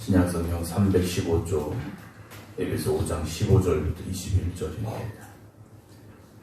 신약성경 315조 에베소 5장 15절부터 21절입니다.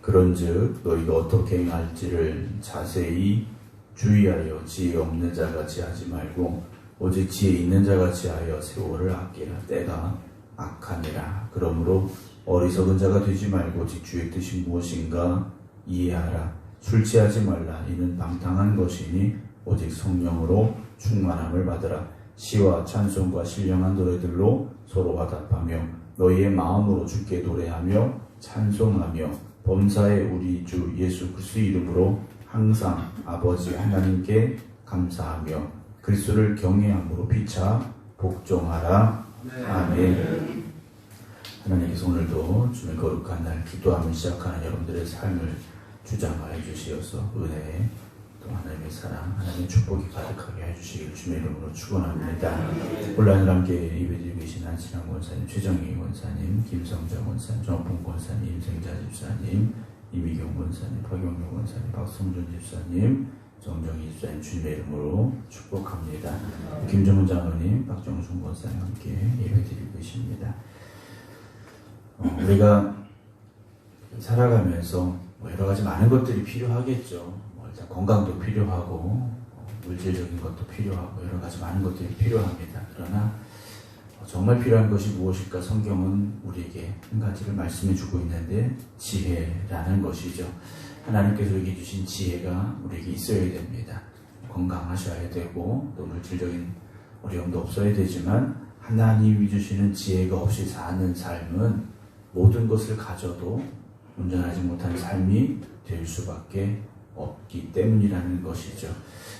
그런즉 너희가 어떻게 행할지를 자세히 주의하여 지혜 없는 자같이 하지 말고 오직 지혜 있는 자같이 하여 세월을 아끼라. 때가 악하니라. 그러므로 어리석은 자가 되지 말고 오직 주의 뜻이 무엇인가 이해하라. 술 취하지 말라. 이는 방탕한 것이니 오직 성령으로 충만함을 받으라. 시와 찬송과 신령한 노래들로 서로 화답하며 너희의 마음으로 주께 노래하며 찬송하며 범사의 우리 주 예수 그리스도의 이름으로 항상 아버지 하나님께 감사하며 그리스도를 경외함으로 피차 복종하라. 아멘. 하나님께서 오늘도 주의 거룩한 날 기도하며 시작하는 여러분들의 삶을 주장하여 주시어서 은혜 또 하나님의 사랑, 하나님의 축복이 가득하게 해주시길 주의 이름으로 축원합니다. 온라인으로 함께 예배드리고 계신 안신환 권사님, 최정희 권사님, 김성정 권사님, 정봉 권사님, 임생자 집사님, 이미경 권사님, 박영경 권사님, 박성준 집사님, 정정희 집사님 주님의 이름으로 축복합니다. 김정은 장로님, 박정순 권사님 함께 예배드리고 계십니다. 우리가 살아가면서 여러 가지 많은 것들이 필요하겠죠. 일단 건강도 필요하고 물질적인 것도 필요하고 여러 가지 많은 것들이 필요합니다. 그러나 정말 필요한 것이 무엇일까? 성경은 우리에게 한 가지를 말씀해 주고 있는데 지혜라는 것이죠. 하나님께서 우리에게 주신 지혜가 우리에게 있어야 됩니다. 건강하셔야 되고 또 물질적인 어려움도 없어야 되지만 하나님이 주시는 지혜가 없이 사는 삶은 모든 것을 가져도 온전하지 못한 삶이 될 수밖에 없기 때문이라는 것이죠.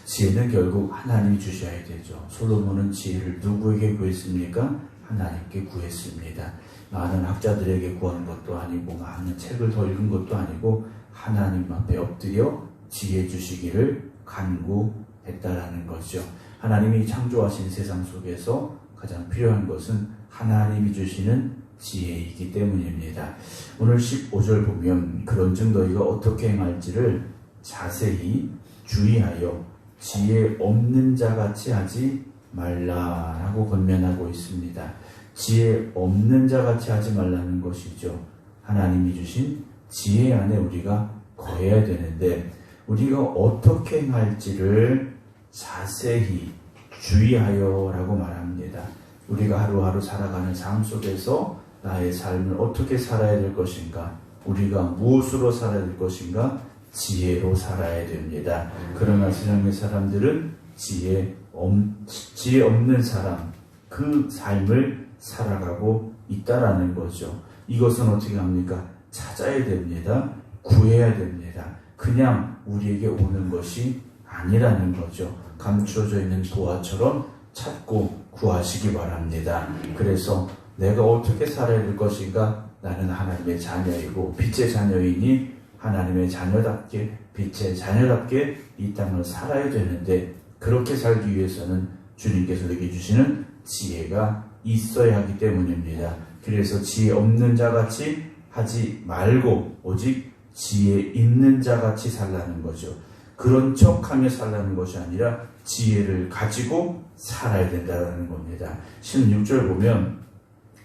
지혜는 결국 하나님이 주셔야 되죠. 솔로몬은 지혜를 누구에게 구했습니까? 하나님께 구했습니다. 많은 학자들에게 구한 것도 아니고 많은 책을 더 읽은 것도 아니고 하나님 앞에 엎드려 지혜 주시기를 간구했다라는 거죠. 하나님이 창조하신 세상 속에서 가장 필요한 것은 하나님이 주시는 지혜이기 때문입니다. 오늘 15절 보면 그런즉 너희가 어떻게 행할지를 자세히 주의하여 지혜 없는 자같이 하지 말라라고 권면하고 있습니다. 지혜 없는 자같이 하지 말라는 것이죠. 하나님이 주신 지혜 안에 우리가 거해야 되는데 우리가 어떻게 행할지를 자세히 주의하여 라고 말합니다. 우리가 하루하루 살아가는 삶 속에서 나의 삶을 어떻게 살아야 될 것인가, 우리가 무엇으로 살아야 될 것인가, 지혜로 살아야 됩니다. 그러나 세상의 사람들은 지혜 없는 사람, 그 삶을 살아가고 있다라는 거죠. 이것은 어떻게 합니까? 찾아야 됩니다. 구해야 됩니다. 그냥 우리에게 오는 것이 아니라는 거죠. 감추어져 있는 보화처럼 찾고 구하시기 바랍니다. 그래서 내가 어떻게 살아야 될 것인가? 나는 하나님의 자녀이고 빛의 자녀이니 하나님의 자녀답게 빛의 자녀답게 이 땅을 살아야 되는데 그렇게 살기 위해서는 주님께서 내게 주시는 지혜가 있어야 하기 때문입니다. 그래서 지혜 없는 자같이 하지 말고 오직 지혜 있는 자같이 살라는 거죠. 그런 척하며 살라는 것이 아니라 지혜를 가지고 살아야 된다는 겁니다. 16절 보면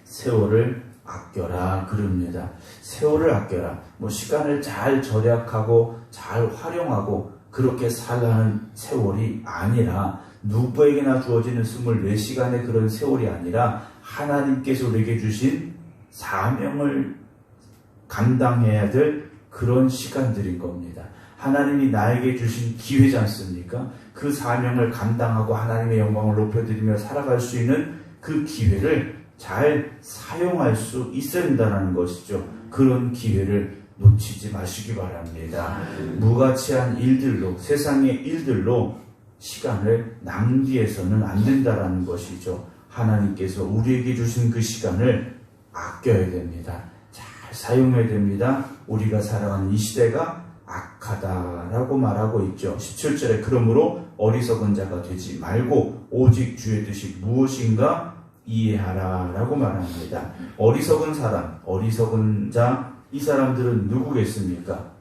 세월을 아껴라 그럽니다. 세월을 아껴라. 시간을 잘 절약하고 잘 활용하고 그렇게 살라는 세월이 아니라 누구에게나 주어지는 24시간의 그런 세월이 아니라 하나님께서 우리에게 주신 사명을 감당해야 될 그런 시간들인 겁니다. 하나님이 나에게 주신 기회지 않습니까? 그 사명을 감당하고 하나님의 영광을 높여드리며 살아갈 수 있는 그 기회를 잘 사용할 수 있어야 된다는 것이죠. 그런 기회를 놓치지 마시기 바랍니다. 무가치한 일들로, 세상의 일들로 시간을 낭비해서는 안 된다는 것이죠. 하나님께서 우리에게 주신 그 시간을 아껴야 됩니다. 잘 사용해야 됩니다. 우리가 살아가는 이 시대가 악하다라고 말하고 있죠. 17절에 그러므로 어리석은 자가 되지 말고 오직 주의 뜻이 무엇인가 이해하라 라고 말합니다. 어리석은 사람, 어리석은 자, 이 사람들은 누구겠습니까?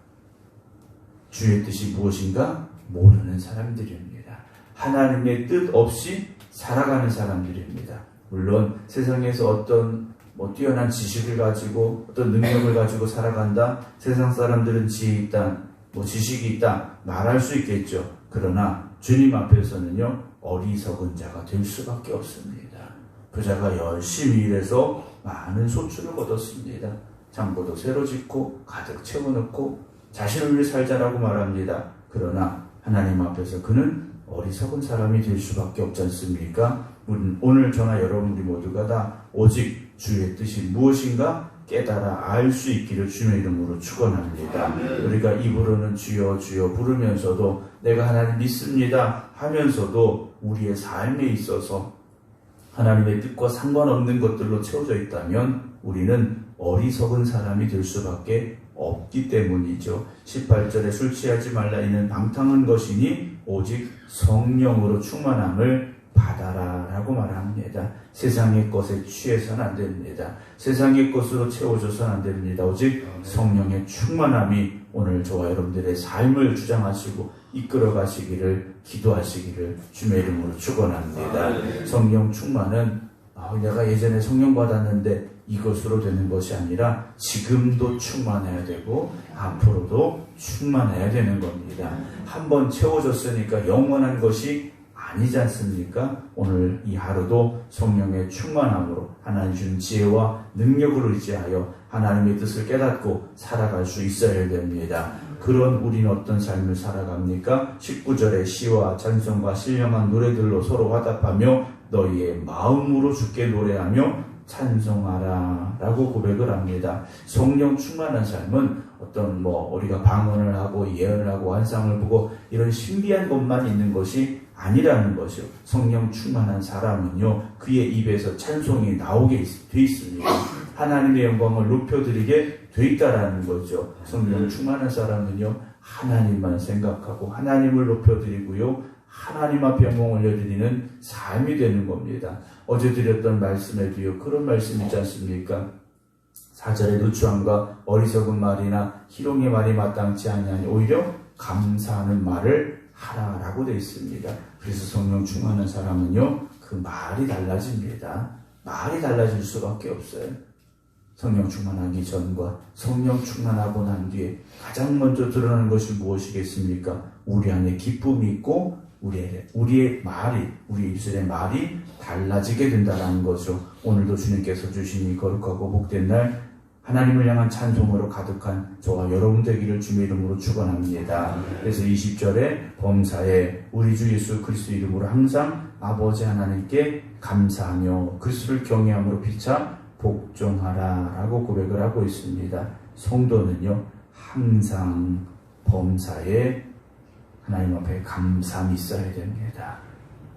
주의 뜻이 무엇인가 모르는 사람들입니다. 하나님의 뜻 없이 살아가는 사람들입니다. 물론 세상에서 어떤 뛰어난 지식을 가지고 어떤 능력을 가지고 살아간다, 세상 사람들은 지혜 있다, 지식이 있다 말할 수 있겠죠. 그러나 주님 앞에서는요, 어리석은 자가 될 수밖에 없습니다. 부자가 열심히 일해서 많은 소출을 거뒀습니다. 창고도 새로 짓고 가득 채워넣고 자신을 위해 살자라고 말합니다. 그러나 하나님 앞에서 그는 어리석은 사람이 될 수밖에 없지 않습니까? 오늘 저나 여러분 우리 모두가 다 오직 주의 뜻이 무엇인가 깨달아 알 수 있기를 주의 이름으로 축원합니다. 우리가 입으로는 주여 주여 부르면서도 내가 하나님 믿습니다 하면서도 우리의 삶에 있어서 하나님의 뜻과 상관없는 것들로 채워져 있다면 우리는 어리석은 사람이 될 수밖에 없기 때문이죠. 18절에 술 취하지 말라 이는 방탕한 것이니 오직 성령으로 충만함을 받아라 라고 말합니다. 세상의 것에 취해서는 안 됩니다. 세상의 것으로 채워져서는 안 됩니다. 오직 성령의 충만함이 오늘 저와 여러분들의 삶을 주장하시고 이끌어 가시기를 기도하시기를 주의 이름으로 축원합니다. 성령 충만은 내가 예전에 성령 받았는데 이것으로 되는 것이 아니라 지금도 충만해야 되고 앞으로도 충만해야 되는 겁니다. 한번 채워졌으니까 영원한 것이 아니지 않습니까? 오늘 이 하루도 성령의 충만함으로 하나님 주신 지혜와 능력을 의지하여 하나님의 뜻을 깨닫고 살아갈 수 있어야 됩니다. 그런 우리는 어떤 삶을 살아갑니까? 19절에 시와 찬송과 신령한 노래들로 서로 화답하며 너희의 마음으로 주께 노래하며 찬송하라 라고 고백을 합니다. 성령 충만한 삶은 어떤 우리가 방언을 하고 예언을 하고 환상을 보고 이런 신비한 것만 있는 것이 아니라는 것이요. 성령 충만한 사람은요, 그의 입에서 찬송이 나오게 돼 있습니다. 하나님의 영광을 높여드리게 돼 있다라는 거죠. 성령 충만한 사람은요, 하나님만 생각하고 하나님을 높여드리고요, 하나님 앞에 영광 올려드리는 삶이 되는 겁니다. 어제 드렸던 말씀에도요, 그런 말씀 있지 않습니까? 4절에 누추함과 어리석은 말이나 희롱의 말이 마땅치 아니하니 오히려 감사하는 말을 하라라고 되어 있습니다. 그래서 성령 충만한 사람은요, 그 말이 달라집니다. 말이 달라질 수밖에 없어요. 성령 충만하기 전과 성령 충만하고 난 뒤에 가장 먼저 드러나는 것이 무엇이겠습니까? 우리 안에 기쁨이 있고 우리의 말이, 우리 입술의 말이 달라지게 된다는 거죠. 오늘도 주님께서 주신 이 거룩하고 복된 날 하나님을 향한 찬송으로 가득한 저와 여러분 되기를 주의 이름으로 축원합니다. 그래서 20절에 범사에 우리 주 예수 그리스도 이름으로 항상 아버지 하나님께 감사하며 그리스도를 경외함으로 피차 복종하라 라고 고백을 하고 있습니다. 성도는요, 항상 범사에 하나님 앞에 감사함이 있어야 됩니다.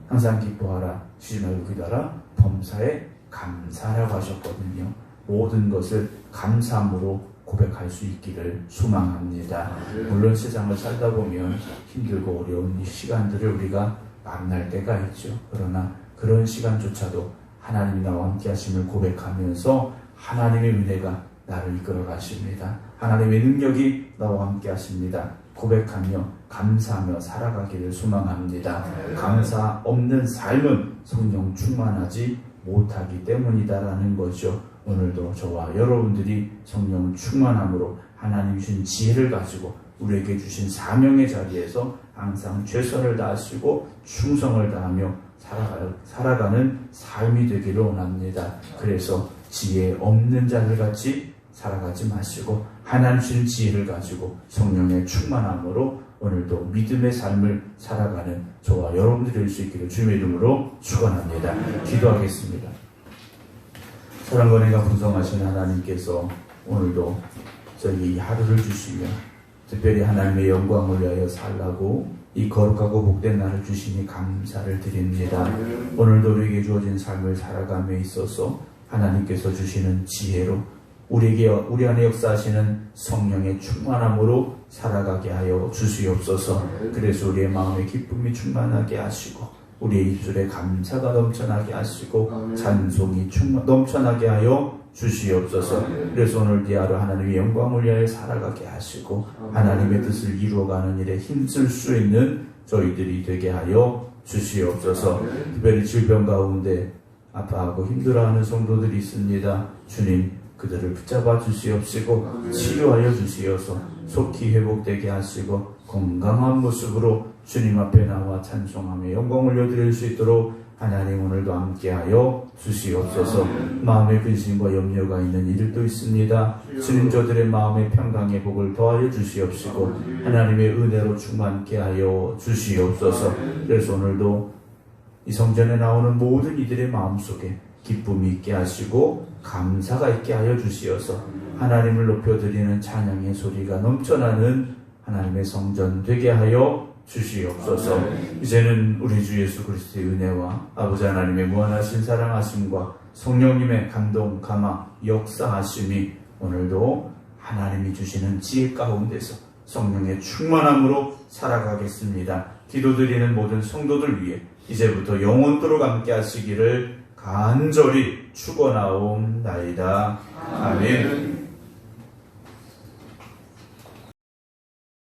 항상 기뻐하라, 쉬지 말고 기도하라, 범사에 감사라고 하셨거든요. 모든 것을 감사함으로 고백할 수 있기를 소망합니다. 물론 세상을 살다 보면 힘들고 어려운 이 시간들을 우리가 만날 때가 있죠. 그러나 그런 시간조차도 하나님이 나와 함께 하심을 고백하면서 하나님의 은혜가 나를 이끌어 가십니다. 하나님의 능력이 나와 함께 하십니다. 고백하며 감사하며 살아가기를 소망합니다. 감사 없는 삶은 성령 충만하지 못하기 때문이다라는 거죠. 오늘도 저와 여러분들이 성령 충만함으로 하나님 주신 지혜를 가지고 우리에게 주신 사명의 자리에서 항상 최선을 다하시고 충성을 다하며 살아가는 삶이 되기를 원합니다. 그래서 지혜 없는 자들 같이 살아가지 마시고 하나님 주신 지혜를 가지고 성령의 충만함으로 오늘도 믿음의 삶을 살아가는 저와 여러분들이 될 수 있기를 주님의 이름으로 축원합니다. 기도하겠습니다. 사랑과 은혜가 풍성하신 하나님께서 오늘도 저희 이 하루를 주시며 특별히 하나님의 영광을 위하여 살라고 이 거룩하고 복된 날을 주시니 감사를 드립니다. 오늘도 우리에게 주어진 삶을 살아감에 있어서 하나님께서 주시는 지혜로 우리 안에 역사하시는 성령의 충만함으로 살아가게 하여 주시옵소서. 그래서 우리의 마음에 기쁨이 충만하게 하시고 우리의 입술에 감사가 넘쳐나게 하시고 찬송이 넘쳐나게 하여 주시옵소서. 그래서 오늘 이 하루 하나님의 영광을 위하여 살아가게 하시고 하나님의 뜻을 이루어가는 일에 힘쓸 수 있는 저희들이 되게 하여 주시옵소서. 특별히 질병 가운데 아파하고 힘들어하는 성도들이 있습니다. 주님, 그들을 붙잡아 주시옵시고 치료하여 주시어서 속히 회복되게 하시고 건강한 모습으로 주님 앞에 나와 찬송하며 영광을 올려드릴 수 있도록 하나님 오늘도 함께하여 주시옵소서. 마음의 근심과 염려가 있는 이들도 있습니다. 주님, 저들의 마음의 평강의 복을 더하여 주시옵시고 하나님의 은혜로 충만케 하여 주시옵소서. 그래서 오늘도 이 성전에 나오는 모든 이들의 마음속에 기쁨이 있게 하시고 감사가 있게 하여 주시어서 하나님을 높여드리는 찬양의 소리가 넘쳐나는 하나님의 성전 되게 하여 주시옵소서. 이제는 우리 주 예수 그리스도의 은혜와 아버지 하나님의 무한하신 사랑하심과 성령님의 감동, 감화, 역사하심이 오늘도 하나님이 주시는 지혜 가운데서 성령의 충만함으로 살아가겠습니다. 기도드리는 모든 성도들 위해 이제부터 영원토록 함께 하시기를 간절히 축원하옵나이다. 아멘.